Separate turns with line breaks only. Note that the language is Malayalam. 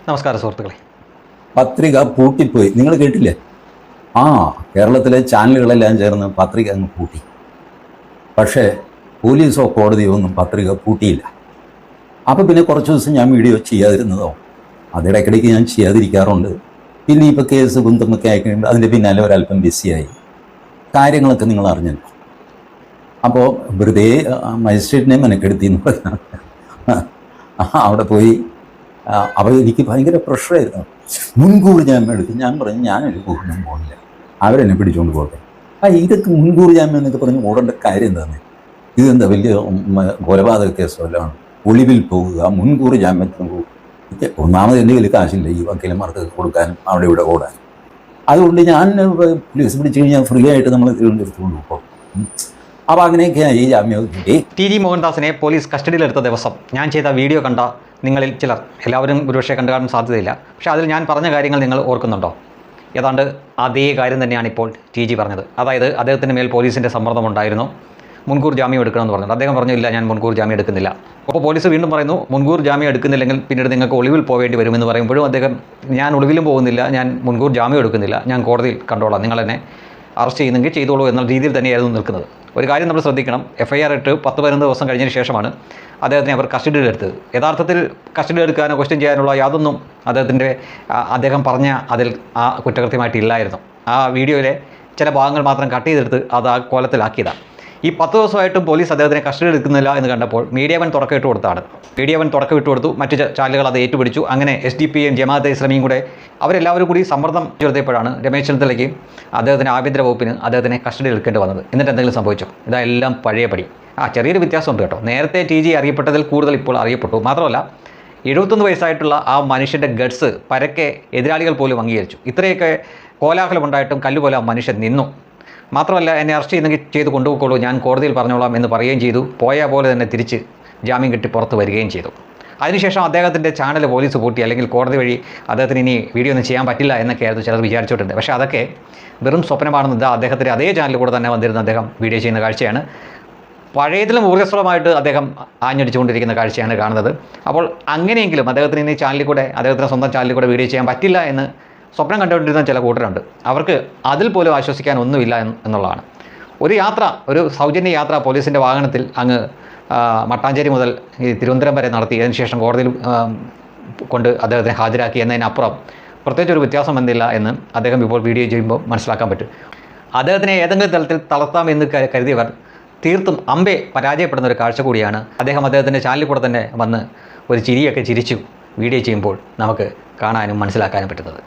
നമസ്കാരം സുഹൃത്തുക്കളെ.
പത്രിക പൂട്ടിപ്പോയി. നിങ്ങൾ കേട്ടില്ലേ? കേരളത്തിലെ ചാനലുകളെല്ലാം ചേർന്ന് പത്രിക അങ്ങ് പൂട്ടി. പക്ഷേ പോലീസോ കോടതിയോ ഒന്നും പത്രിക പൂട്ടിയില്ല. അപ്പോൾ പിന്നെ കുറച്ച് ദിവസം ഞാൻ വീഡിയോ ചെയ്യാതിരുന്നതോ, അതിടയ്ക്കിടയ്ക്ക് ഞാൻ ചെയ്യാതിരിക്കാറുണ്ട്. പിന്നെ ഇപ്പോൾ കേസ് കുന്തമൊക്കെ ആയിക്കഴിയുമ്പോൾ അതിൻ്റെ പിന്നാലെ ഒരല്പം ബിസിയായി. കാര്യങ്ങളൊക്കെ നിങ്ങൾ അറിഞ്ഞല്ലോ. അപ്പോൾ വെറുതെ മജിസ്ട്രേറ്റിനെ മെനക്കെടുത്തി എന്ന് പറഞ്ഞാൽ അവിടെ പോയി. അപ്പോൾ എനിക്ക് ഭയങ്കര പ്രഷറായിരുന്നു. മുൻകൂർ ജാമ്യം എടുക്കും. ഞാൻ പറഞ്ഞു ഞാനൊരു കൂടിനും പോകില്ല, അവരെന്നെ പിടിച്ചുകൊണ്ട് പോകട്ടെ. ഇതൊക്കെ മുൻകൂർ ജാമ്യം എന്നൊക്കെ പറഞ്ഞ് ഓടേണ്ട കാര്യം എന്താണ്? ഇതെന്താ വലിയ കൊലപാതക കേസ് വല്ലതാണ്? ഒളിവിൽ പോകുക, മുൻകൂർ ജാമ്യത്തിന് പോകുക. ഒന്നാമത് എൻ്റെ കയ്യിൽ കാശില്ല ഈ വക്കീലന്മാർക്ക് കൊടുക്കാനും അവിടെ ഇവിടെ ഓടാനും. അതുകൊണ്ട് ഞാൻ പോലീസ് പിടിച്ചു കഴിഞ്ഞാൽ ഫ്രീ ആയിട്ട് നമ്മൾ തിരുവനന്തപുരത്ത് കൊണ്ടുപോകും. അപ്പോൾ അങ്ങനെയൊക്കെയാണ് ഈ ജാമ്യം കിട്ടി.
ടി മോഹൻദാസിനെ പോലീസ് കസ്റ്റഡിയിലെടുത്ത ദിവസം ഞാൻ ചെയ്ത വീഡിയോ കണ്ട നിങ്ങളിൽ ചിലർ, എല്ലാവരും ഒരുപക്ഷെ കണ്ടു കാണാൻ സാധ്യതയില്ല, പക്ഷേ അതിൽ ഞാൻ പറഞ്ഞ കാര്യങ്ങൾ നിങ്ങൾ ഓർക്കുന്നുണ്ടോ? ഏതാണ്ട് അതേ കാര്യം തന്നെയാണ് ഇപ്പോൾ ടി പറഞ്ഞത്. അതായത് അദ്ദേഹത്തിൻ്റെ മേൽ പോലീസിൻ്റെ സമ്മർദ്ദമുണ്ടായിരുന്നു, മുൻകൂർ ജാമ്യം എടുക്കണമെന്ന് പറഞ്ഞത്. അദ്ദേഹം പറഞ്ഞില്ല ഞാൻ മുൻകൂർ ജാമ്യം എടുക്കുന്നില്ല. അപ്പോൾ പോലീസ് വീണ്ടും പറയുന്നു മുൻകൂർ ജാമ്യം എടുക്കുന്നില്ലെങ്കിൽ പിന്നീട് നിങ്ങൾക്ക് ഒളിവിൽ പോവേണ്ടി വരുമെന്ന് പറയുമ്പോഴും അദ്ദേഹം ഞാൻ ഒളിവിലും പോകുന്നില്ല, ഞാൻ മുൻകൂർ ജാമ്യം എടുക്കുന്നില്ല, ഞാൻ കോടതിയിൽ കണ്ടോളാം, നിങ്ങളെന്നെ അറസ്റ്റ് ചെയ്യുന്നെങ്കിൽ ചെയ്തോളൂ എന്നുള്ള രീതിയിൽ തന്നെയായിരുന്നു നിൽക്കുന്നത്. ഒരു കാര്യം നമ്മൾ ശ്രദ്ധിക്കണം, FIR ഇട്ട് 10-15 ദിവസം കഴിഞ്ഞതിന് ശേഷമാണ് അദ്ദേഹത്തിനെ അവർ കസ്റ്റഡിയിലെടുത്തത്. യഥാർത്ഥത്തിൽ കസ്റ്റഡിയിലെടുക്കാനോ ക്വസ്റ്റ്യൻ ചെയ്യാനുള്ള യാതൊന്നും അദ്ദേഹം പറഞ്ഞ അതിൽ ആ കുറ്റകൃത്യമായിട്ടില്ലായിരുന്നു. ആ വീഡിയോയിലെ ചില ഭാഗങ്ങൾ മാത്രം കട്ട് ചെയ്തെടുത്ത് അത് ആ കോലത്തിലാക്കിയതാണ്. ഈ 10 ദിവസമായിട്ടും പോലീസ് അദ്ദേഹത്തിനെ കസ്റ്റഡി എടുക്കുന്നില്ല എന്ന് കണ്ടപ്പോൾ മീഡിയ വൺ തുടക്കമിട്ട് കൊടുത്താണ്. മീഡിയ വൺ തുടക്കമിട്ട് കൊടുത്തു, മറ്റു ചാനലുകൾ അത് ഏറ്റുപിടിച്ചു. അങ്ങനെ SDPയും ജമാഅത്തെ ഇസ്ലാമിയും കൂടെ അവരെല്ലാവരും കൂടി സമ്മർദ്ദം ചെലുത്തിയപ്പോഴാണ് രമേശ് ചെന്നിത്തലയ്ക്ക് അദ്ദേഹത്തിൻ്റെ ആഭ്യന്തര വകുപ്പിന് അദ്ദേഹത്തിനെ കസ്റ്റഡി എടുക്കേണ്ടി വന്നത്. എന്നിട്ട് എന്തെങ്കിലും സംഭവിച്ചോ? ഇതെല്ലാം പഴയപടി. ചെറിയൊരു വ്യത്യാസമുണ്ട് കേട്ടോ. നേരത്തെ TG അറിയപ്പെട്ടതിൽ കൂടുതൽ ഇപ്പോൾ അറിയപ്പെട്ടു. മാത്രമല്ല 71 വയസ്സായിട്ടുള്ള ആ മനുഷ്യൻ്റെ ഗഡ്സ് പരക്കെ എതിരാളികൾ പോലും അംഗീകരിച്ചു. ഇത്രയൊക്കെ കോലാഹലമുണ്ടായിട്ടും കല്ലുപോലെ ആ മനുഷ്യൻ നിന്നു. മാത്രമല്ല എന്നെ അറസ്റ്റ് ചെയ്യുന്നെങ്കിൽ ചെയ്ത് കൊണ്ടുപോയിക്കോളൂ, ഞാൻ കോടതിയിൽ പറഞ്ഞോളാം എന്ന് പറയുകയും ചെയ്തു. പോയ പോലെ തന്നെ തിരിച്ച് ജാമ്യം കിട്ടി പുറത്ത് വരികയും ചെയ്തു. അതിനുശേഷം അദ്ദേഹത്തിൻ്റെ ചാനൽ പോലീസ് പൂട്ടി, അല്ലെങ്കിൽ കോടതി വഴി അദ്ദേഹത്തിന് ഇനി വീഡിയോ ഒന്നും ചെയ്യാൻ പറ്റില്ല എന്നൊക്കെയായിരുന്നു ചിലർ വിചാരിച്ചിട്ടുണ്ട്. പക്ഷേ അതൊക്കെ വെറും സ്വപ്നമാണെന്ന് അദ്ദേഹത്തിൻ്റെ അതേ ചാനലിൽ കൂടെ തന്നെ വന്നിരുന്ന അദ്ദേഹം വീഡിയോ ചെയ്യുന്ന കാഴ്ചയാണ്. പഴയതിലും ഊർജ്ജസ്വലമായിട്ട് അദ്ദേഹം ആഞ്ഞടിച്ചുകൊണ്ടിരിക്കുന്ന കാഴ്ചയാണ് കാണുന്നത്. അപ്പോൾ അങ്ങനെയെങ്കിലും അദ്ദേഹത്തിന് ഇനി ചാനലിൽ കൂടെ, അദ്ദേഹത്തിൻ്റെ സ്വന്തം ചാനലിൽ കൂടെ വീഡിയോ ചെയ്യാൻ പറ്റില്ല എന്ന് സ്വപ്നം കണ്ടുകൊണ്ടിരുന്ന ചില കൂട്ടരുണ്ട്. അവർക്ക് അതിൽ പോലും ആശ്വസിക്കാൻ ഒന്നുമില്ല എന്നുള്ളതാണ്. ഒരു സൗജന്യ യാത്ര പോലീസിൻ്റെ വാഹനത്തിൽ അങ്ങ് മട്ടാഞ്ചേരി മുതൽ ഈ തിരുവനന്തപുരം വരെ നടത്തി, അതിനുശേഷം കോടതിയിൽ കൊണ്ട് അദ്ദേഹത്തിനെ ഹാജരാക്കി എന്നതിനപ്പുറം പ്രത്യേകിച്ച് ഒരു വ്യത്യാസം വന്നില്ല എന്ന് അദ്ദേഹം ഇപ്പോൾ വീഡിയോ ചെയ്യുമ്പോൾ മനസ്സിലാക്കാൻ പറ്റും. അദ്ദേഹത്തിനെ ഏതെങ്കിലും തലത്തിൽ തളർത്താമെന്ന് കരുതിയവർ തീർത്തും അമ്പെ പരാജയപ്പെടുന്ന ഒരു കാഴ്ച കൂടിയാണ്. അദ്ദേഹത്തിൻ്റെ ചാനലിൽ കൂടെ തന്നെ വന്ന് ഒരു ചിരിയൊക്കെ ചിരിച്ചു വീഡിയോ ചെയ്യുമ്പോൾ നമുക്ക് കാണാനും മനസ്സിലാക്കാനും പറ്റുന്നത്.